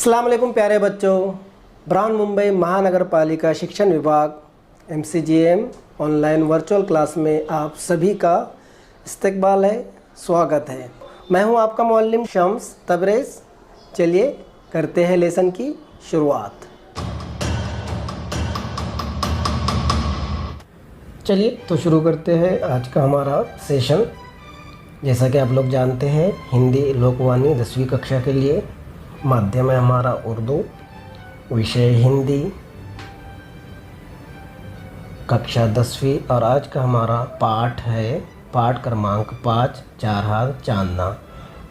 अस्सलाम वालेकुम प्यारे बच्चों। ब्राउन मुंबई महानगर पालिका शिक्षण विभाग MCGM ऑनलाइन वर्चुअल क्लास में आप सभी का इस्तकबाल है, स्वागत है। मैं हूं आपका मुअल्लिम शम्स तबरेज़। चलिए करते हैं लेसन की शुरुआत। चलिए तो शुरू करते हैं आज का हमारा सेशन। जैसा कि आप लोग जानते हैं, हिंदी लोकवाणी 10वीं कक्षा के लिए माध्यम है हमारा उर्दू, विषय हिंदी, कक्षा 10वीं। और आज का हमारा पाठ है पाठ क्रमांक 5, चार हाथ चांदना,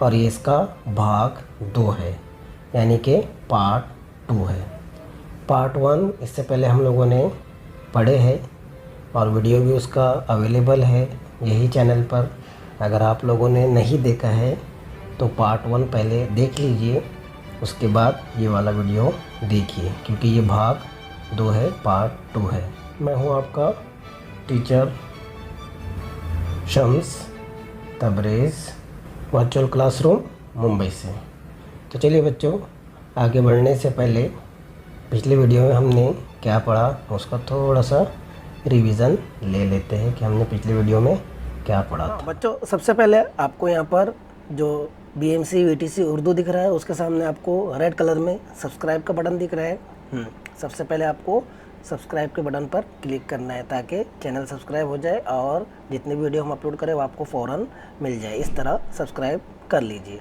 और ये इसका भाग 2 है, यानी कि पार्ट 2 है। पार्ट 1 इससे पहले हम लोगों ने पढ़े हैं और वीडियो भी उसका अवेलेबल है यही चैनल पर। अगर आप लोगों ने नहीं देखा है तो पार्ट 1 पहले देख लीजिए, उसके बाद ये वाला वीडियो देखिए, क्योंकि ये भाग 2 है, पार्ट 2 है। मैं हूँ आपका teacher Shams Tabrez, virtual classroom Mumbai से। तो चलिए बच्चों, आगे बढ़ने से पहले पिछले वीडियो में हमने क्या पढ़ा उसका थोड़ा सा रिवीजन ले लेते हैं कि हमने पिछले वीडियो में क्या पढ़ा था। बच्चों, सबसे पहले आपको यहाँ पर जो BMC VTC उर्दू दिख रहा है, उसके सामने आपको रेड कलर में सब्सक्राइब का बटन दिख रहा है। सबसे पहले आपको सब्सक्राइब के बटन पर क्लिक करना है ताकि चैनल सब्सक्राइब हो जाए और जितने वीडियो हम अपलोड करें वो आपको फ़ौरन मिल जाए। इस तरह सब्सक्राइब कर लीजिए,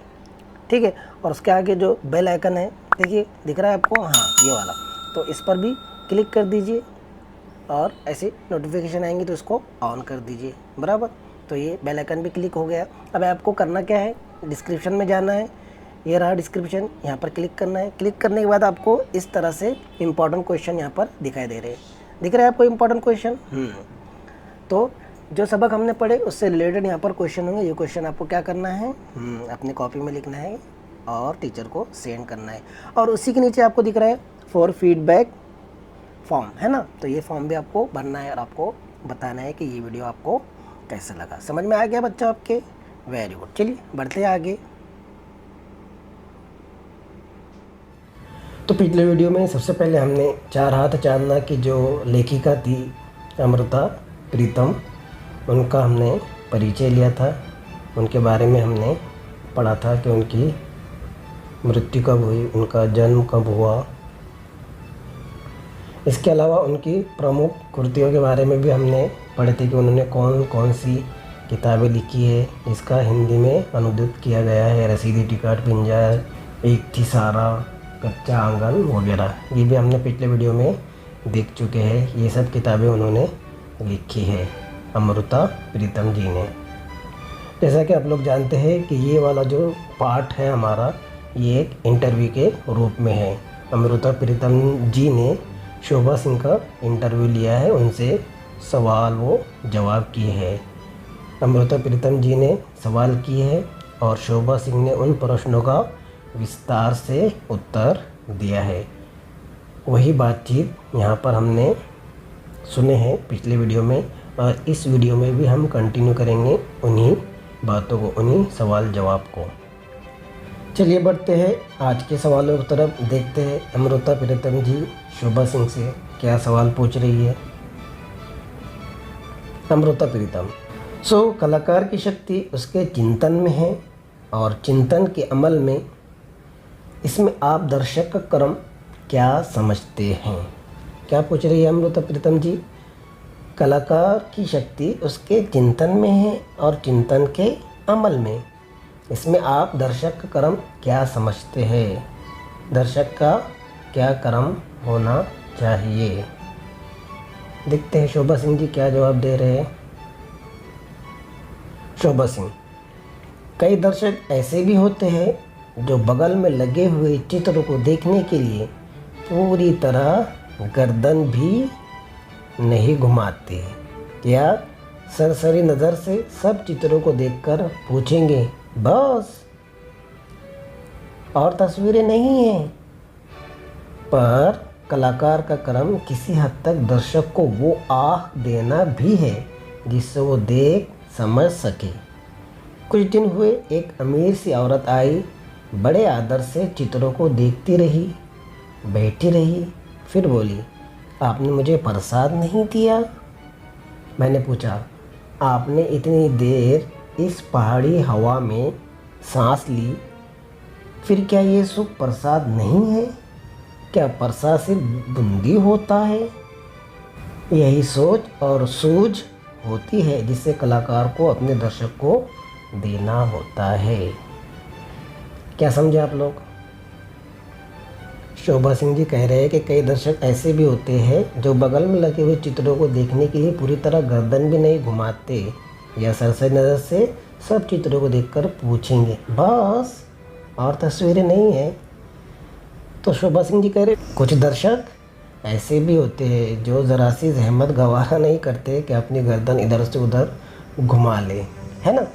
ठीक है। और उसके आगे जो बेल आइकन है, देखिए दिख रहा है आपको, हाँ ये वाला, तो इस पर भी क्लिक कर दीजिए और ऐसे नोटिफिकेशन आएंगी तो इसको ऑन कर दीजिए, बराबर। तो ये बेल आइकन भी क्लिक हो गया। अब आपको करना क्या है, डिस्क्रिप्शन में जाना है, ये रहा डिस्क्रिप्शन, यहाँ पर क्लिक करना है। क्लिक करने के बाद आपको इस तरह से इंपॉर्टेंट क्वेश्चन यहाँ पर दिखाई दे रहे हैं। दिख रहा है आपको इंपॉर्टेंट क्वेश्चन? तो जो सबक हमने पढ़े उससे रिलेटेड यहाँ पर क्वेश्चन होंगे। ये क्वेश्चन आपको क्या करना है, अपनी कॉपी में लिखना है और टीचर को सेंड करना है। और उसी के नीचे आपको दिख रहा है फॉर फीडबैक फॉर्म, है ना। तो ये फॉर्म भी आपको भरना है और आपको बताना है कि ये वीडियो आपको कैसा लगा। समझ में आ गया बच्चों आपके? Very good. चलिए बढ़ते हैं आगे। तो पिछले वीडियो में सबसे पहले हमने चार हाथ चांदना की जो लेखिका थी अमृता प्रीतम, उनका हमने परिचय लिया था। उनके बारे में हमने पढ़ा था कि उनकी मृत्यु कब हुई, उनका जन्म कब हुआ। इसके अलावा उनकी प्रमुख कृतियों के बारे में भी हमने पढ़े थे कि उन्होंने कौन कौन सी किताबें लिखी है। इसका हिंदी में अनुदित किया गया है रसीदी टिकट, पिंजर, एक थी सारा, कच्चा आंगन वगैरह। ये भी हमने पिछले वीडियो में देख चुके हैं। ये सब किताबें उन्होंने लिखी है अमृता प्रीतम जी ने। जैसा कि आप लोग जानते हैं कि ये वाला जो पार्ट है हमारा, ये एक इंटरव्यू के रूप में है। अमृता प्रीतम जी ने शोभा सिंह का इंटरव्यू लिया है, उनसे सवाल वो जवाब किए हैं। अमृता प्रीतम जी ने सवाल किए हैं और शोभा सिंह ने उन प्रश्नों का विस्तार से उत्तर दिया है। वही बातचीत यहाँ पर हमने सुने हैं पिछले वीडियो में, और इस वीडियो में भी हम कंटिन्यू करेंगे उन्हीं बातों को, उन्हीं सवाल जवाब को। चलिए बढ़ते हैं आज के सवालों की तरफ। देखते हैं अमृता प्रीतम जी शोभा सिंह से क्या सवाल पूछ रही है। अमृता प्रीतम: कलाकार की शक्ति उसके चिंतन में है और चिंतन के अमल में। इसमें आप दर्शक का कर्म क्या समझते हैं? क्या पूछ रही है अमृता प्रीतम जी? कलाकार की शक्ति उसके चिंतन में है और चिंतन के अमल में। इसमें आप दर्शक का कर्म क्या समझते हैं? दर्शक का क्या कर्म होना चाहिए? देखते हैं शोभा सिंह जी क्या जवाब दे रहे हैं। शोभा सिंह: कई दर्शक ऐसे भी होते हैं जो बगल में लगे हुए चित्र को देखने के लिए पूरी तरह गर्दन भी नहीं घुमाते, या सरसरी नज़र से सब चित्रों को देखकर पूछेंगे बस और तस्वीरें नहीं हैं। पर कलाकार का कर्म किसी हद तक दर्शक को वो आह देना भी है जिससे वो देख समझ सके। कुछ दिन हुए एक अमीर सी औरत आई बड़े आदर से चित्रों को देखती रही, बैठी रही, फिर बोली, आपने मुझे प्रसाद नहीं दिया? मैंने पूछा, आपने इतनी देर इस पहाड़ी हवा में सांस ली, फिर क्या ये सुख प्रसाद नहीं है? क्या प्रसाद सिर्फ बूंदी होता है? यही सोच और सूझ होती है जिससे कलाकार को अपने दर्शक को देना होता है। क्या समझे आप लोग? शोभा सिंह जी कह रहे हैं कि कई दर्शक ऐसे भी होते हैं जो बगल में लगे हुए चित्रों को देखने के लिए पूरी तरह गर्दन भी नहीं घुमाते या सरसरी नज़र से सब चित्रों को देखकर पूछेंगे, बस और तस्वीरें नहीं हैं। तो शोभा सिंह जी कह रहे कुछ दर्शक ऐसे भी होते हैं जो ज़रा सी जहमत गवारा नहीं करते कि अपनी गर्दन इधर से उधर घुमा ले, है ना।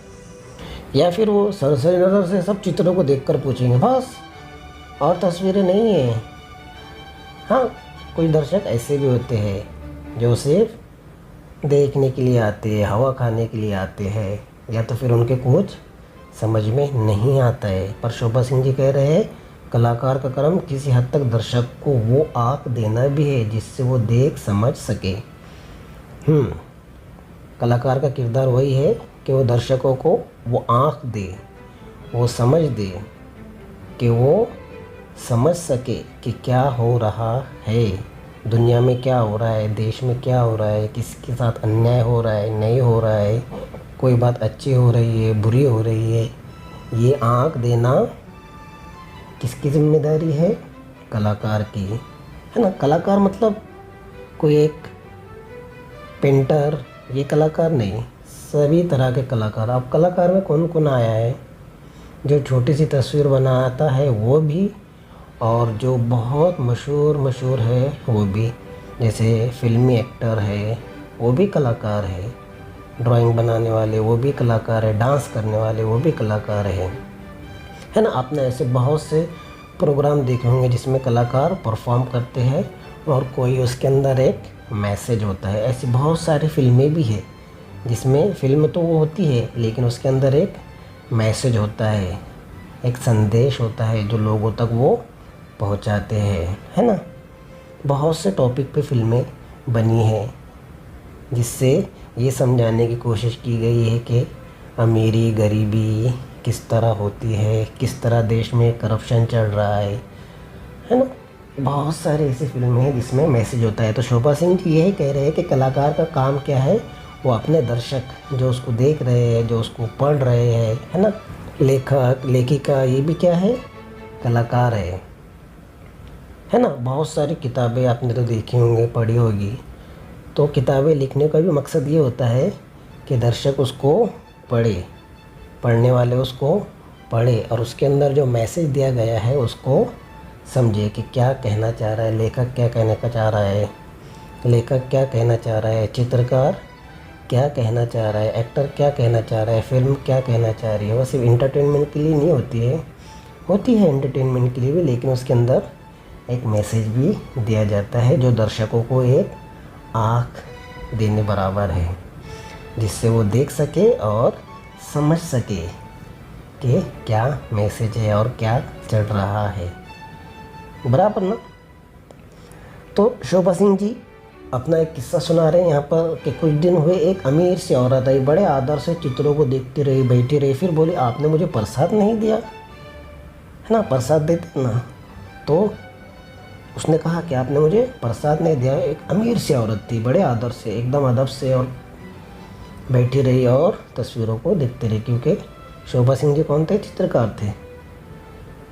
या फिर वो सरसरी नज़र से सब चित्रों को देखकर पूछेंगे, बस और तस्वीरें नहीं हैं। हाँ, कुछ दर्शक ऐसे भी होते हैं जो सिर्फ देखने के लिए आते हैं, हवा खाने के लिए आते हैं, या तो फिर उनके कुछ समझ में नहीं आता है। पर शोभा सिंह जी कह रहे हैं कलाकार का कर्म किसी हद तक दर्शक को वो आँख देना भी है जिससे वो देख समझ सके। कलाकार का किरदार वही है कि वो दर्शकों को वो आँख दे, वो समझ दे, कि वो समझ सके कि क्या हो रहा है, दुनिया में क्या हो रहा है, देश में क्या हो रहा है, किसके साथ अन्याय हो रहा है, नहीं हो रहा है, कोई बात अच्छी हो रही है, बुरी हो रही है। ये आँख देना किसकी जिम्मेदारी है? कलाकार की, है ना। कलाकार मतलब कोई एक पेंटर, ये कलाकार नहीं, सभी तरह के कलाकार। अब कलाकार में कौन कौन आया है? जो छोटी सी तस्वीर बनाता है वो भी, और जो बहुत मशहूर है वो भी, जैसे फिल्मी एक्टर है वो भी कलाकार है, ड्राइंग बनाने वाले वो भी कलाकार है, डांस करने वाले वो भी कलाकार है ना। आपने ऐसे बहुत से प्रोग्राम देखे होंगे जिसमें कलाकार परफॉर्म करते हैं और कोई उसके अंदर एक मैसेज होता है। ऐसी बहुत सारी फिल्में भी है जिसमें फिल्म तो वो होती है लेकिन उसके अंदर एक मैसेज होता है, एक संदेश होता है जो लोगों तक वो पहुंचाते हैं, है ना। बहुत से टॉपिक पे फिल्में बनी हैं जिससे ये समझाने की कोशिश की गई है कि अमीरी गरीबी किस तरह होती है, किस तरह देश में करप्शन चल रहा है ना। बहुत सारे ऐसी फिल्में हैं जिसमें मैसेज होता है। तो शोभा सिंह जी यही कह रहे हैं कि कलाकार का काम क्या है, वो अपने दर्शक जो उसको देख रहे हैं, जो उसको पढ़ रहे हैं, है ना, लेखक लेखिका, ये भी क्या है, कलाकार है ना। बहुत सारी किताबें आपने तो देखी होंगी, पढ़ी होगी। तो किताबें लिखने का भी मकसद ये होता है कि दर्शक उसको पढ़े, पढ़ने वाले उसको पढ़े और उसके अंदर जो मैसेज दिया गया है उसको समझे कि क्या कहना चाह रहा है लेखक, क्या कहने का चाह रहा है लेखक, क्या कहना चाह रहा है चित्रकार, क्या कहना चाह रहा है एक्टर, क्या कहना चाह रहा है फिल्म, क्या कहना चाह रही है। वो सिर्फ इंटरटेनमेंट के लिए नहीं होती है एंटरटेनमेंट के लिए भी, लेकिन उसके अंदर एक मैसेज भी दिया जाता है जो दर्शकों को एक आँख देने बराबर है, जिससे वो देख सके और समझ सके कि क्या मैसेज है और क्या चल रहा है, बराबर ना। तो शोभा सिंह जी अपना एक किस्सा सुना रहे हैं यहाँ पर कि कुछ दिन हुए एक अमीर सी औरत आई, बड़े आदर से चित्रों को देखती रही, बैठी रही, फिर बोली, आपने मुझे प्रसाद नहीं दिया, है ना, प्रसाद देते ना। तो उसने कहा कि आपने मुझे प्रसाद नहीं दिया। एक अमीर सी औरत थी, बड़े आदर से, एकदम अदब से, और बैठी रही और तस्वीरों को देखते रही, क्योंकि शोभा सिंह जी कौन थे, चित्रकार थे।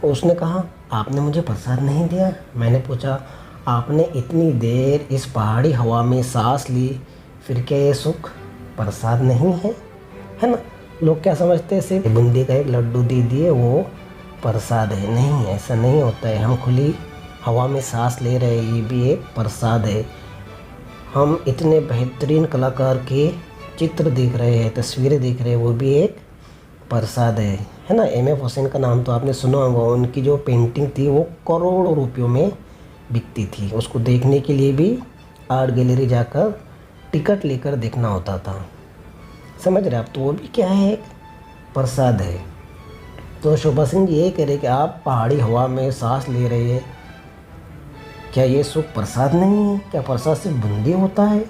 उसने कहा, आपने मुझे प्रसाद नहीं दिया। मैंने पूछा, आपने इतनी देर इस पहाड़ी हवा में सांस ली, फिर क्या ये सुख प्रसाद नहीं है ना। लोग क्या समझते हैं, सिर्फ बूंदी का एक लड्डू दे दिए वो प्रसाद है। नहीं, ऐसा नहीं होता है। हम खुली हवा में सांस ले रहे हैं, ये भी एक प्रसाद है। हम इतने बेहतरीन कलाकार के चित्र देख रहे हैं, तस्वीरें देख रहे हैं, वो भी एक प्रसाद है ना। M.F. हुसैन का नाम तो आपने सुना होगा। उनकी जो पेंटिंग थी वो करोड़ों रुपयों में बिकती थी। उसको देखने के लिए भी आर्ट गैलरी जाकर टिकट लेकर देखना होता था, समझ रहे आप। तो वो भी क्या है, एक प्रसाद है। तो शोभा सिंह जी ये कह रहे कि आप पहाड़ी हवा में सांस ले रहे हैं, क्या ये सुख प्रसाद नहीं है? क्या प्रसाद सिर्फ बूंदी होता है?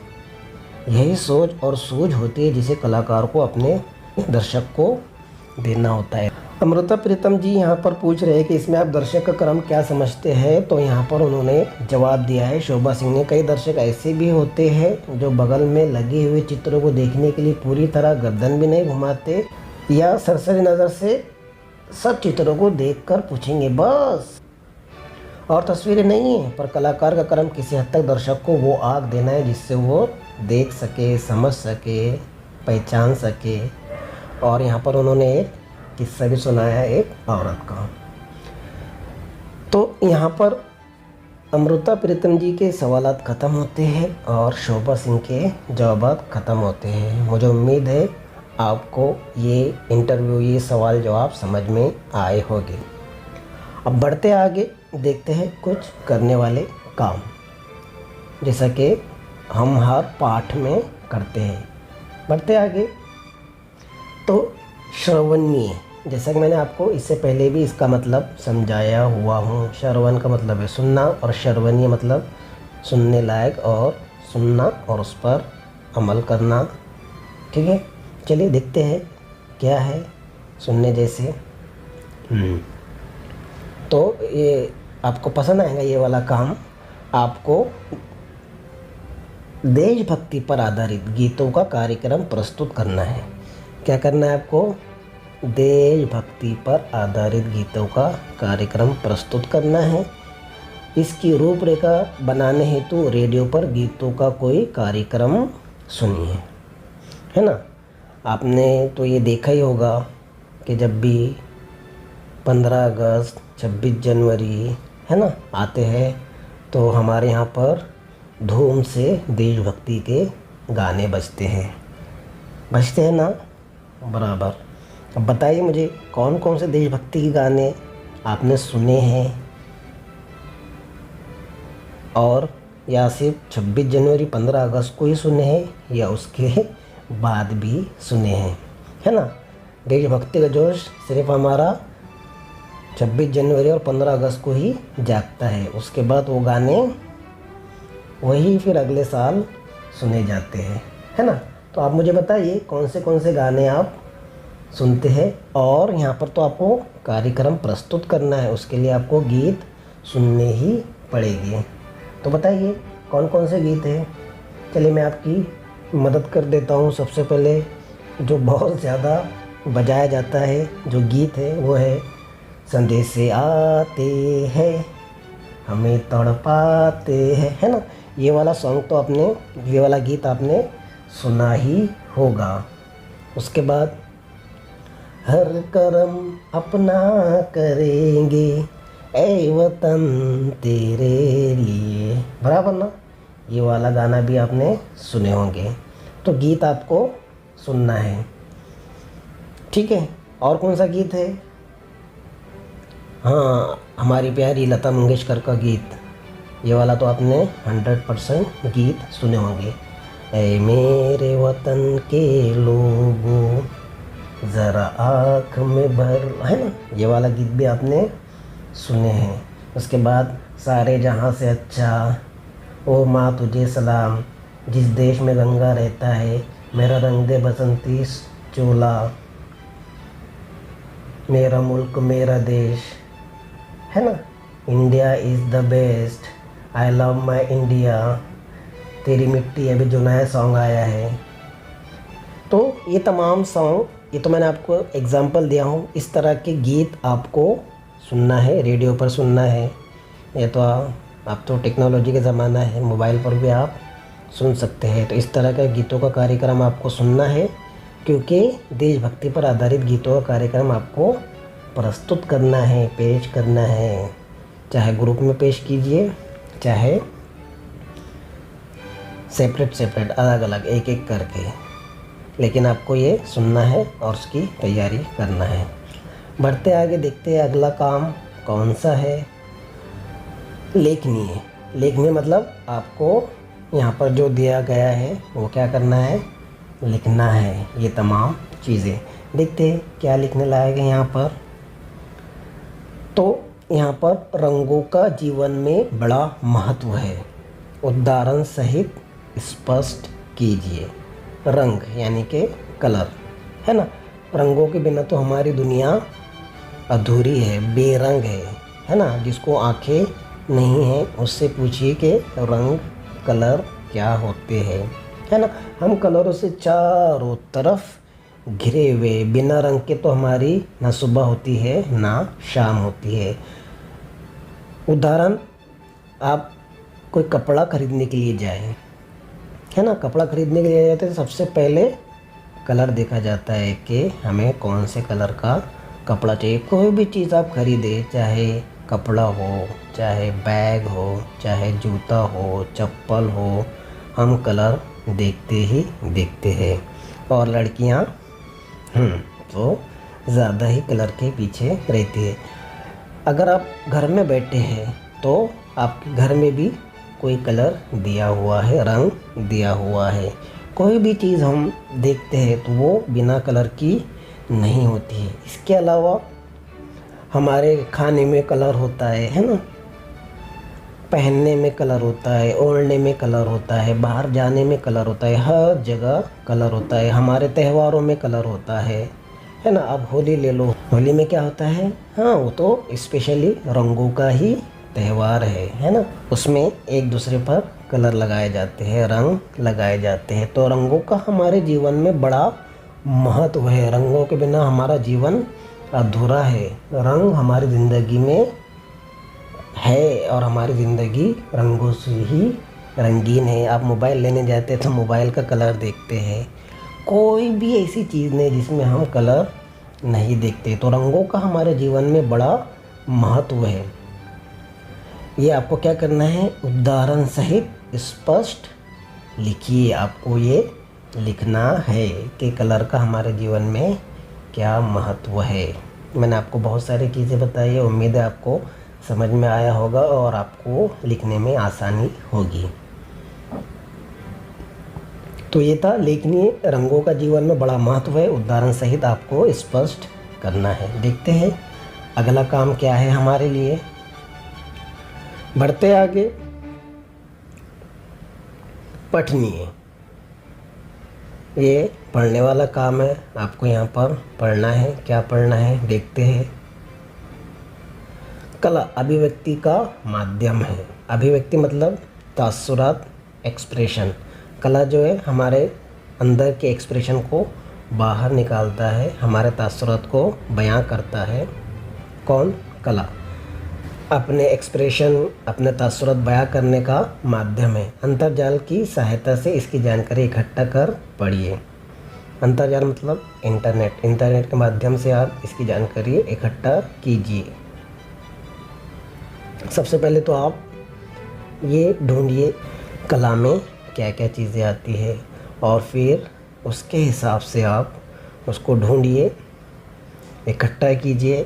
यही सोच और सूझ होती है जिसे कलाकार को अपने दर्शक को देना होता है। अमृता प्रीतम जी यहाँ पर पूछ रहे हैं कि इसमें आप दर्शक का क्रम क्या समझते हैं। तो यहाँ पर उन्होंने जवाब दिया है शोभा सिंह ने, कई दर्शक ऐसे भी होते हैं जो बगल में लगे हुए चित्रों को देखने के लिए पूरी तरह गर्दन भी नहीं घुमाते या सरसरी नज़र से सब चित्रों को देखकर पूछेंगे बस और तस्वीरें नहीं है। पर कलाकार का कर्म किसी हद तक दर्शक को वो आँख देना है जिससे वो देख सके, समझ सके, पहचान सके। और यहाँ पर उन्होंने एक किस्सा भी सुनाया है एक औरत का। तो यहाँ पर अमृता प्रीतम जी के सवालात ख़त्म होते हैं और शोभा सिंह के जवाबात ख़त्म होते हैं। मुझे उम्मीद है आपको ये इंटरव्यू, ये सवाल जवाब समझ में आए होंगे। अब बढ़ते आगे, देखते हैं कुछ करने वाले काम, जैसा कि हम हर पाठ में करते हैं। बढ़ते आगे, तो श्रवणीय, जैसा कि मैंने आपको इससे पहले भी इसका मतलब समझाया हुआ हूँ। श्रवण का मतलब है सुनना और श्रवणीय मतलब सुनने लायक और सुनना और उस पर अमल करना। ठीक है, चलिए देखते हैं क्या है सुनने जैसे। तो ये आपको पसंद आएगा ये वाला काम। आपको देशभक्ति पर आधारित गीतों का कार्यक्रम प्रस्तुत करना है। क्या करना है आपको? देशभक्ति पर आधारित गीतों का कार्यक्रम प्रस्तुत करना है। इसकी रूपरेखा बनाने हेतु रेडियो पर गीतों का कोई कार्यक्रम सुनिए, है ना। आपने तो ये देखा ही होगा कि जब भी 15 अगस्त 26 जनवरी है ना आते हैं तो हमारे यहाँ पर धूम से देशभक्ति के गाने बजते हैं ना, बराबर। अब बताइए मुझे कौन कौन से देशभक्ति के गाने आपने सुने हैं और या सिर्फ 26 जनवरी 15 अगस्त को ही सुने हैं या उसके बाद भी सुने हैं, है ना। देशभक्ति का जोश सिर्फ हमारा 26 जनवरी और 15 अगस्त को ही जागता है, उसके बाद वो गाने वही फिर अगले साल सुने जाते हैं, है ना। तो आप मुझे बताइए कौन से गाने आप सुनते हैं। और यहाँ पर तो आपको कार्यक्रम प्रस्तुत करना है, उसके लिए आपको गीत सुनने ही पड़ेंगे। तो बताइए कौन कौन से गीत हैं। चलिए मैं आपकी मदद कर देता हूँ। सबसे पहले जो बहुत ज़्यादा बजाया जाता है जो गीत है वो है संदेशे आते हैं हमें तड़पाते हैं, है ना। ये वाला सॉन्ग तो आपने, ये वाला गीत आपने सुना ही होगा। उसके बाद हर करम अपना करेंगे ऐ वतन तेरे लिए, बराबर ना। ये वाला गाना भी आपने सुने होंगे। तो गीत आपको सुनना है, ठीक है। और कौन सा गीत है? हाँ, हमारी प्यारी लता मंगेशकर का गीत, ये वाला तो आपने 100% गीत सुने होंगे। ऐ मेरे वतन के लोगों ज़रा आँख में भर, है ना। ये वाला गीत भी आपने सुने हैं। उसके बाद सारे जहाँ से अच्छा, ओ माँ तुझे सलाम, जिस देश में गंगा रहता है, मेरा रंग दे बसंती चोला, मेरा मुल्क मेरा देश, है ना। India is the best, I love my India, तेरी मिट्टी, अभी जो नया सॉन्ग आया है। तो ये तमाम सॉन्ग, ये तो मैंने आपको एग्जांपल दिया हूँ। इस तरह के गीत आपको सुनना है, रेडियो पर सुनना है, या तो आप तो टेक्नोलॉजी का ज़माना है, मोबाइल पर भी आप सुन सकते हैं। तो इस तरह के गीतों का कार्यक्रम आपको सुनना है, क्योंकि देशभक्ति पर आधारित गीतों का कार्यक्रम आपको प्रस्तुत करना है, पेश करना है। चाहे ग्रुप में पेश कीजिए, चाहे सेपरेट अलग अलग एक एक करके, लेकिन आपको ये सुनना है और उसकी तैयारी करना है। बढ़ते आगे, देखते हैं अगला काम कौन सा है। लेखनी है। लेखनी मतलब आपको यहाँ पर जो दिया गया है वो क्या करना है? लिखना है। ये तमाम चीज़ें देखते हैं क्या लिखने लायक है यहाँ पर। तो यहाँ पर रंगों का जीवन में बड़ा महत्व है, उदाहरण सहित स्पष्ट कीजिए। रंग यानी कि कलर, है ना। रंगों के बिना तो हमारी दुनिया अधूरी है, बेरंग है ना। जिसको आंखें नहीं हैं उससे पूछिए कि रंग कलर क्या होते हैं, है ना। हम कलरों से चारों तरफ घिरे हुए, बिना रंग के तो हमारी ना सुबह होती है ना शाम होती है। उदाहरण, आप कोई कपड़ा खरीदने के लिए जाए, है ना। कपड़ा खरीदने के लिए जाते हैं तो सबसे पहले कलर देखा जाता है कि हमें कौन से कलर का कपड़ा चाहिए। कोई भी चीज़ आप खरीदे, चाहे कपड़ा हो, चाहे बैग हो, चाहे जूता हो, चप्पल हो, हम कलर देखते ही देखते हैं। और लड़कियां तो ज़्यादा ही कलर के पीछे रहती है। अगर आप घर में बैठे हैं तो आपके घर में भी कोई कलर दिया हुआ है, रंग दिया हुआ है। कोई भी चीज़ हम देखते हैं तो वो बिना कलर की नहीं होती है। इसके अलावा हमारे खाने में कलर होता है ना। पहनने में कलर होता है, ओढ़ने में कलर होता है, बाहर जाने में कलर होता है, हर जगह कलर होता है। हमारे त्योहारों में कलर होता है ना। अब होली ले लो, होली में क्या होता है, हाँ वो तो स्पेशली रंगों का ही त्यौहार है ना। उसमें एक दूसरे पर कलर लगाए जाते हैं, रंग लगाए जाते हैं। तो रंगों का हमारे जीवन में बड़ा महत्व है। रंगों के बिना हमारा जीवन अधूरा है। रंग हमारी ज़िंदगी में है और हमारी ज़िंदगी रंगों से ही रंगीन है। आप मोबाइल लेने जाते हैं तो मोबाइल का कलर देखते हैं। कोई भी ऐसी चीज़ नहीं जिसमें हम कलर नहीं देखते। तो रंगों का हमारे जीवन में बड़ा महत्व है। ये आपको क्या करना है, उदाहरण सहित स्पष्ट लिखिए। आपको ये लिखना है कि कलर का हमारे जीवन में क्या महत्व है। मैंने आपको बहुत सारी चीज़ें बताई है, उम्मीद है आपको समझ में आया होगा और आपको लिखने में आसानी होगी। तो ये था लेखनी रंगों का जीवन में बड़ा महत्व है, उदाहरण सहित आपको स्पष्ट करना है। देखते हैं अगला काम क्या है हमारे लिए। बढ़ते आगे, पठनीय, ये पढ़ने वाला काम है। आपको यहाँ पर पढ़ना है। क्या पढ़ना है देखते हैं। कला अभिव्यक्ति का माध्यम है। अभिव्यक्ति मतलब तासुरात, एक्सप्रेशन। कला जो है हमारे अंदर के एक्सप्रेशन को बाहर निकालता है, हमारे तासुरात को बयां करता है। कौन? कला। अपने एक्सप्रेशन, अपने तासुरात बयां करने का माध्यम है। अंतर्जाल की सहायता से इसकी जानकारी इकट्ठा कर पढ़िए। अंतर्जाल मतलब इंटरनेट। इंटरनेट के माध्यम से आप इसकी जानकारी इकट्ठा कीजिए। सबसे पहले तो आप ये ढूंढिए कला में क्या क्या चीज़ें आती है और फिर उसके हिसाब से आप उसको ढूंढिए, इकट्ठा कीजिए,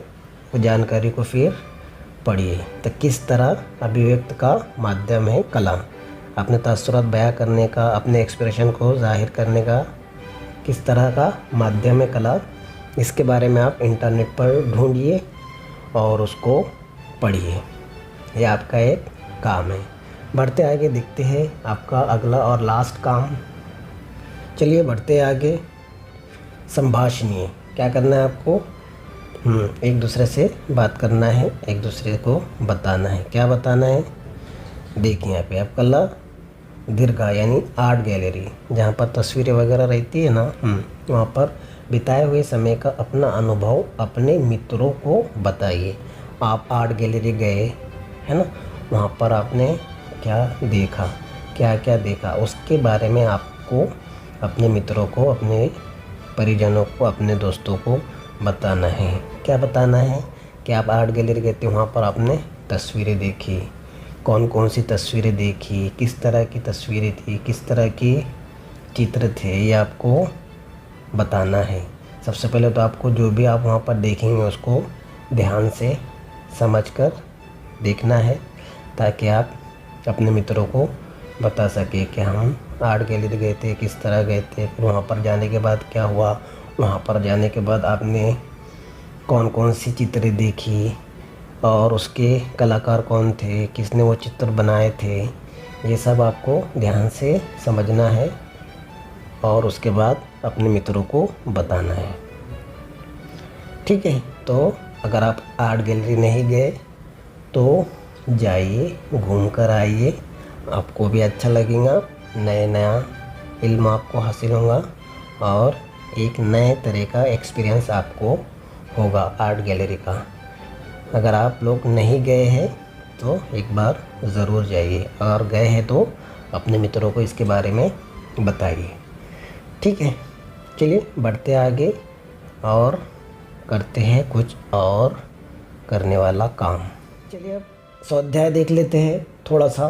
वो जानकारी को फिर पढ़िए। तो किस तरह अभिव्यक्त का माध्यम है कला, अपने तासुरात बयां करने का, अपने एक्सप्रेशन को जाहिर करने का किस तरह का माध्यम है कला, इसके बारे में आप इंटरनेट पर ढूंढिए और उसको पढ़िए। ये आपका एक काम है। बढ़ते आगे देखते हैं आपका अगला और लास्ट काम। चलिए बढ़ते आगे। संभाषणीय, क्या करना है आपको, एक दूसरे से बात करना है, एक दूसरे को बताना है। क्या बताना है, देखिए यहाँ पे आप कला दीर्घा यानी आर्ट गैलरी, जहाँ पर तस्वीरें वगैरह रहती है ना, वहाँ पर बिताए हुए समय का अपना अनुभव अपने मित्रों को बताइए। आप आर्ट गैलरी गए है ना, वहाँ पर आपने क्या देखा, क्या क्या देखा, उसके बारे में आपको अपने मित्रों को, अपने परिजनों को, अपने दोस्तों को बताना है। क्या बताना है कि आप आर्ट गैलरी गए थे, वहाँ पर आपने तस्वीरें देखी, कौन कौन सी तस्वीरें देखी, किस तरह की तस्वीरें थी, किस तरह की चित्र थे, ये आपको बताना है। सबसे पहले तो आपको जो भी आप वहाँ पर देखेंगे उसको ध्यान से समझकर देखना है, ताकि आप अपने मित्रों को बता सके कि हम आर्ट गैलरी गए थे, किस तरह गए थे, फिर वहाँ पर जाने के बाद क्या हुआ, वहाँ पर जाने के बाद आपने कौन कौन सी चित्रें देखी, और उसके कलाकार कौन थे, किसने वो चित्र बनाए थे, ये सब आपको ध्यान से समझना है और उसके बाद अपने मित्रों को बताना है। ठीक है, तो अगर आप आर्ट गैलरी नहीं गए तो जाइए, घूम कर आइए, आपको भी अच्छा लगेगा, नया इल्म आपको हासिल होगा और एक नए तरह का एक्सपीरियंस आपको होगा आर्ट गैलरी का। अगर आप लोग नहीं गए हैं तो एक बार ज़रूर जाइए, और गए हैं तो अपने मित्रों को इसके बारे में बताइए। ठीक है, चलिए बढ़ते आगे और करते हैं कुछ और करने वाला काम। चलिए अब स्वाध्याय देख लेते हैं, थोड़ा सा,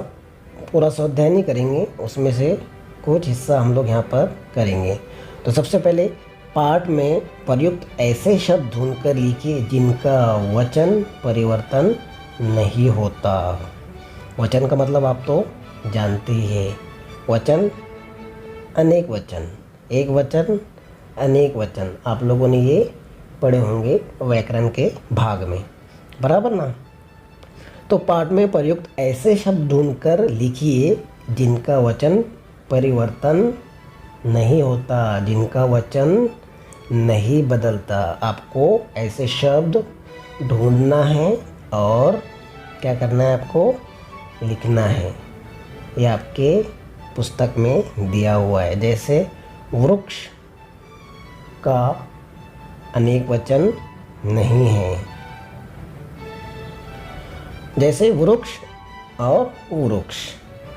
पूरा स्वाध्याय नहीं करेंगे, उसमें से कुछ हिस्सा हम लोग यहाँ पर करेंगे। तो सबसे पहले पाठ में प्रयुक्त ऐसे शब्द ढूंढकर लिखिए जिनका वचन परिवर्तन नहीं होता। वचन का मतलब आप तो जानते ही हैं, वचन अनेक वचन, एक वचन अनेक वचन, आप लोगों ने ये पढ़े होंगे व्याकरण के भाग में, बराबर ना। तो पाठ में प्रयुक्त ऐसे शब्द ढूंढकर लिखिए जिनका वचन परिवर्तन नहीं होता, जिनका वचन नहीं बदलता। आपको ऐसे शब्द ढूंढना है और क्या करना है, आपको लिखना है। ये आपके पुस्तक में दिया हुआ है। जैसे वृक्ष का अनेक वचन नहीं है, जैसे वृक्ष और वृक्ष,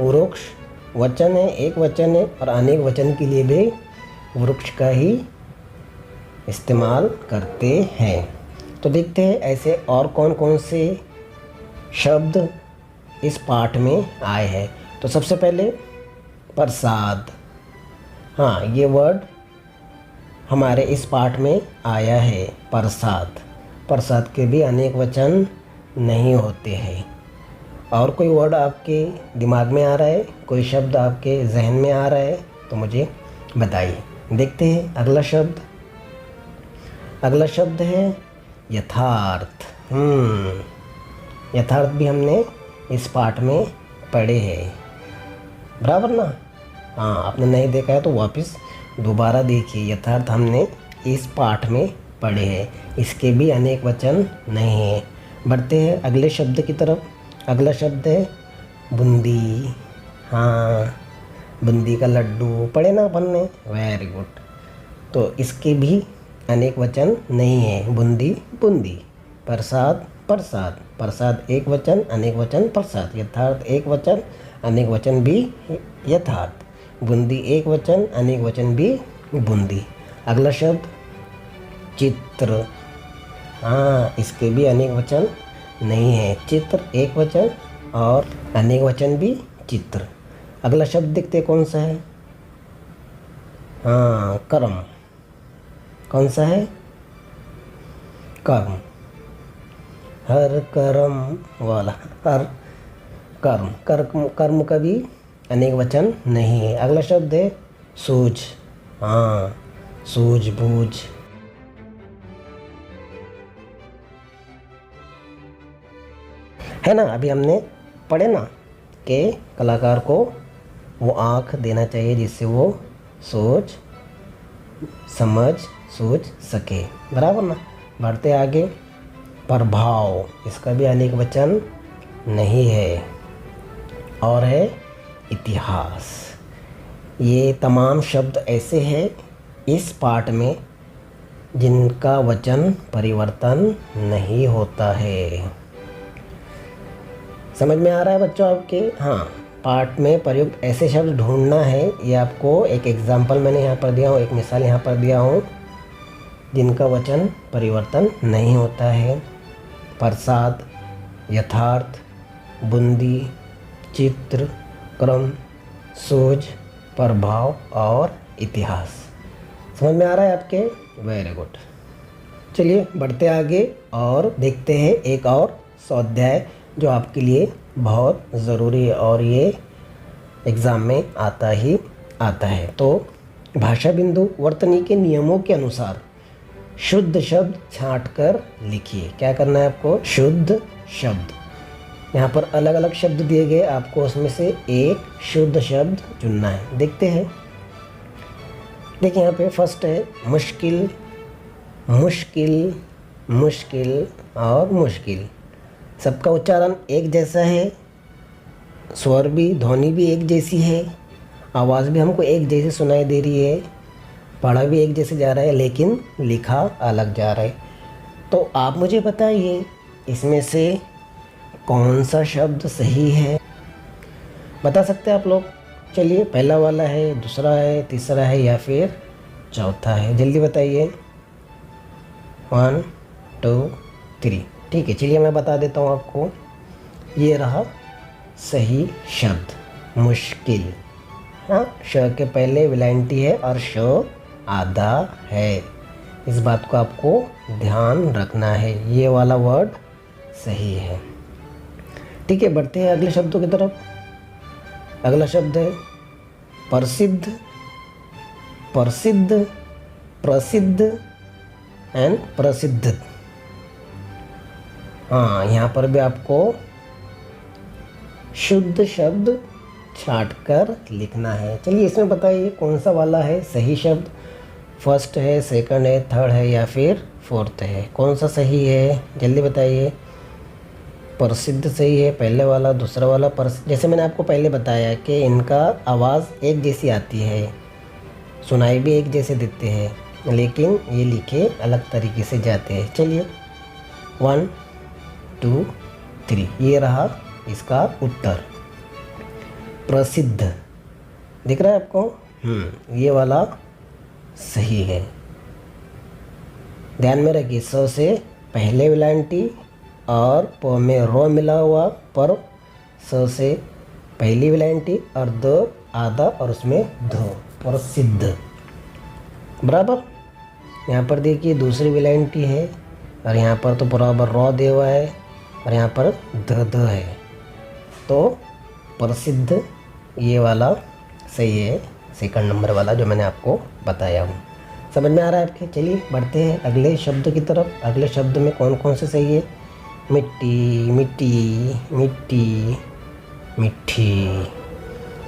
वृक्ष वचन है, एक वचन है, और अनेक वचन के लिए भी वृक्ष का ही इस्तेमाल करते हैं। तो देखते हैं ऐसे और कौन कौन से शब्द इस पाठ में आए हैं। तो सबसे पहले प्रसाद, हाँ ये वर्ड हमारे इस पाठ में आया है, प्रसाद। प्रसाद के भी अनेक वचन नहीं होते हैं। और कोई वर्ड आपके दिमाग में आ रहा है, कोई शब्द आपके जहन में आ रहा है तो मुझे बताइए। देखते हैं अगला शब्द। अगला शब्द है यथार्थ। यथार्थ भी हमने इस पाठ में पढ़े हैं, बराबर ना। हाँ, आपने नहीं देखा है तो वापस दोबारा देखिए। यथार्थ हमने इस पाठ में पढ़े हैं, इसके भी अनेक वचन नहीं हैं। बढ़ते हैं अगले शब्द की तरफ। अगला शब्द है बूंदी। हाँ, बूंदी का लड्डू पढ़े ना अपन ने, वेरी गुड। तो इसके भी अनेक वचन नहीं है, बूंदी बूंदी। प्रसाद प्रसाद, प्रसाद एक वचन अनेक वचन प्रसाद। यथार्थ एक वचन अनेक वचन भी यथार्थ। बूंदी एक वचन अनेक वचन भी बूंदी। अगला शब्द चित्र। हाँ, इसके भी अनेक वचन नहीं है, चित्र एक वचन और अनेक वचन भी चित्र। अगला शब्द देखते कौन सा है। हाँ, कर्म। कौन सा है, कर्म। हर कर्म वाला, हर कर्म, कर्म कर्म का भी अनेक वचन नहीं है। अगला शब्द है सूझ। हाँ, सूझबूझ। है ना, अभी हमने पढ़े ना कि कलाकार को वो आँख देना चाहिए जिससे वो सोच समझ सूझ सके, बराबर ना। बढ़ते आगे। प्रभाव, इसका भी अनेक वचन नहीं है। और है इतिहास। ये तमाम शब्द ऐसे हैं इस पाठ में जिनका वचन परिवर्तन नहीं होता है। समझ में आ रहा है बच्चों आपके। हाँ, पाठ में प्रयुक्त ऐसे शब्द ढूंढना है। ये आपको एक एग्जाम्पल मैंने यहाँ पर दिया हूँ, एक मिसाल यहाँ पर दिया हूँ, जिनका वचन परिवर्तन नहीं होता है। प्रसाद, यथार्थ, बूंदी, चित्र, क्रम, सूझ, प्रभाव और इतिहास। समझ में आ रहा है आपके, वेरी गुड। चलिए बढ़ते आगे और देखते हैं एक और स्वाध्याय जो आपके लिए बहुत ज़रूरी है और ये एग्ज़ाम में आता ही आता है। तो भाषा बिंदु वर्तनी के नियमों के अनुसार शुद्ध शब्द छांट कर लिखिए। क्या करना है आपको? शुद्ध शब्द। यहाँ पर अलग अलग शब्द दिए गए, आपको उसमें से एक शुद्ध शब्द चुनना है। देखते हैं। देखिए यहाँ पे फर्स्ट है मुश्किल, मुश्किल, मुश्किल और मुश्किल। सबका उच्चारण एक जैसा है, स्वर भी, ध्वनि भी एक जैसी है, आवाज़ भी हमको एक जैसी सुनाई दे रही है, पढ़ा भी एक जैसे जा रहा है, लेकिन लिखा अलग जा रहा है। तो आप मुझे बताइए इसमें से कौन सा शब्द सही है? बता सकते हैं आप लोग? चलिए, पहला वाला है, दूसरा है, तीसरा है या फिर चौथा है? जल्दी बताइए। 1 2 3। ठीक है, चलिए मैं बता देता हूँ आपको। ये रहा सही शब्द, मुश्किल। हाँ, श के पहले विलायंती है और श आधा है। इस बात को आपको ध्यान रखना है। ये वाला वर्ड सही है। ठीक है, बढ़ते हैं अगले शब्दों की तरफ। अगला शब्द है प्रसिद्ध, प्रसिद्ध, प्रसिद्ध एंड प्रसिद्ध। हाँ, यहाँ पर भी आपको शुद्ध शब्द छांट कर लिखना है। चलिए इसमें बताइए कौन सा वाला है सही शब्द? फर्स्ट है, सेकंड है, थर्ड है या फिर फोर्थ है? कौन सा सही है? जल्दी बताइए। प्रसिद्ध सही है, पहले वाला, दूसरा वाला जैसे मैंने आपको पहले बताया कि इनका आवाज़ एक जैसी आती है, सुनाई भी एक जैसे देते हैं, लेकिन ये लिखे अलग तरीके से जाते हैं। चलिए 1 2 3, ये रहा इसका उत्तर। प्रसिद्ध दिख रहा है आपको? ये वाला सही है। ध्यान में रखिए, स से पहले विलायंती और प में रो मिला हुआ, पर स से पहली विलायंती और द आधा और उसमें ध, प्रसिद्ध। बराबर। यहाँ पर देखिए दूसरी विलायंती है और यहाँ पर तो बराबर रो दे हुआ है और यहाँ पर द है, तो प्रसिद्ध ये वाला सही है, सेकंड नंबर वाला जो मैंने आपको बताया हूँ। समझ में आ रहा है आपके? चलिए बढ़ते हैं अगले शब्द की तरफ। अगले शब्द में कौन कौन से सही है? मिट्टी, मिट्टी, मिट्टी, मिट्टी।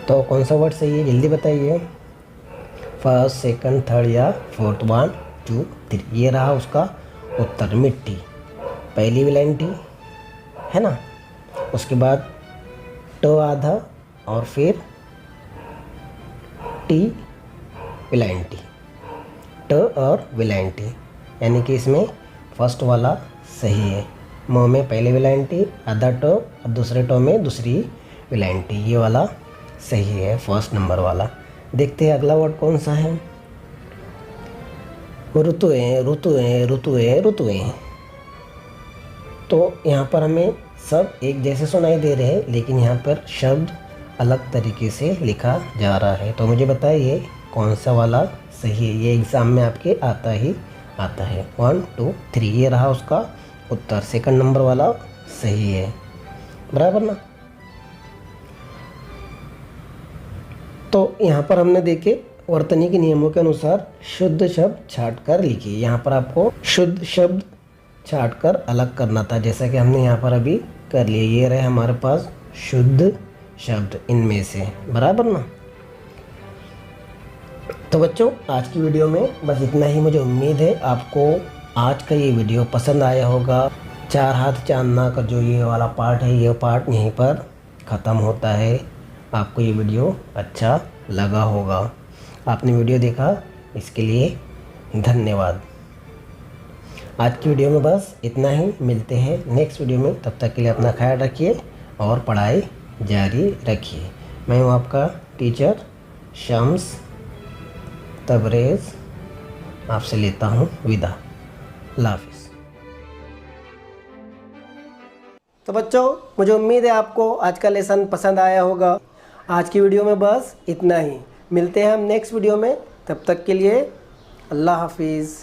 तो कौन सा वर्ड सही है? जल्दी बताइए। फर्स्ट, सेकंड, थर्ड या फोर्थ? 1 2 3, ये रहा उसका उत्तर, मिट्टी। पहली विलायंती है ना, उसके बाद ट आधा और फिर टी विलायंती, ट और विलायंती, यानी कि इसमें फर्स्ट वाला सही है। म में पहले विलायंती, आधा ट और दूसरे ट में दूसरी विलायंती, ये वाला सही है, फर्स्ट नंबर वाला। देखते हैं अगला वर्ड कौन सा है। ऋतुएं, ऋतुएं, ऋतुएं, ऋतुएं। तो यहाँ पर हमें सब एक जैसे सुनाई दे रहे हैं, लेकिन यहाँ पर शब्द अलग तरीके से लिखा जा रहा है। तो मुझे बताइए कौन सा वाला सही है? ये एग्ज़ाम में आपके आता ही आता है। 1 2 3, ये रहा उसका उत्तर, सेकंड नंबर वाला सही है। बराबर ना? तो यहाँ पर हमने देखे वर्तनी के नियमों के अनुसार शुद्ध शब्द छांट कर लिखिए। यहाँ पर आपको शुद्ध शब्द छांट कर अलग करना था, जैसा कि हमने यहाँ पर अभी कर लिया। ये रहे हमारे पास शुद्ध शब्द इनमें से। बराबर ना? तो बच्चों, आज की वीडियो में बस इतना ही। मुझे उम्मीद है आपको आज का ये वीडियो पसंद आया होगा। 4 हाथ चांदना का जो ये वाला पार्ट है, ये पार्ट यहीं पर ख़त्म होता है। आपको ये वीडियो अच्छा लगा होगा। आपने वीडियो देखा, इसके लिए धन्यवाद। आज की वीडियो में बस इतना ही। मिलते हैं नेक्स्ट वीडियो में। तब तक के लिए अपना ख्याल रखिए और पढ़ाई जारी रखिए। मैं हूँ आपका टीचर शम्स तबरेज़। आपसे लेता हूँ विदा। अल्लाह हाफ़िज़। तो बच्चों, मुझे उम्मीद है आपको आज का लेसन पसंद आया होगा। आज की वीडियो में बस इतना ही। मिलते हैं हम नेक्स्ट वीडियो में। तब तक के लिए अल्लाह हाफ़िज़।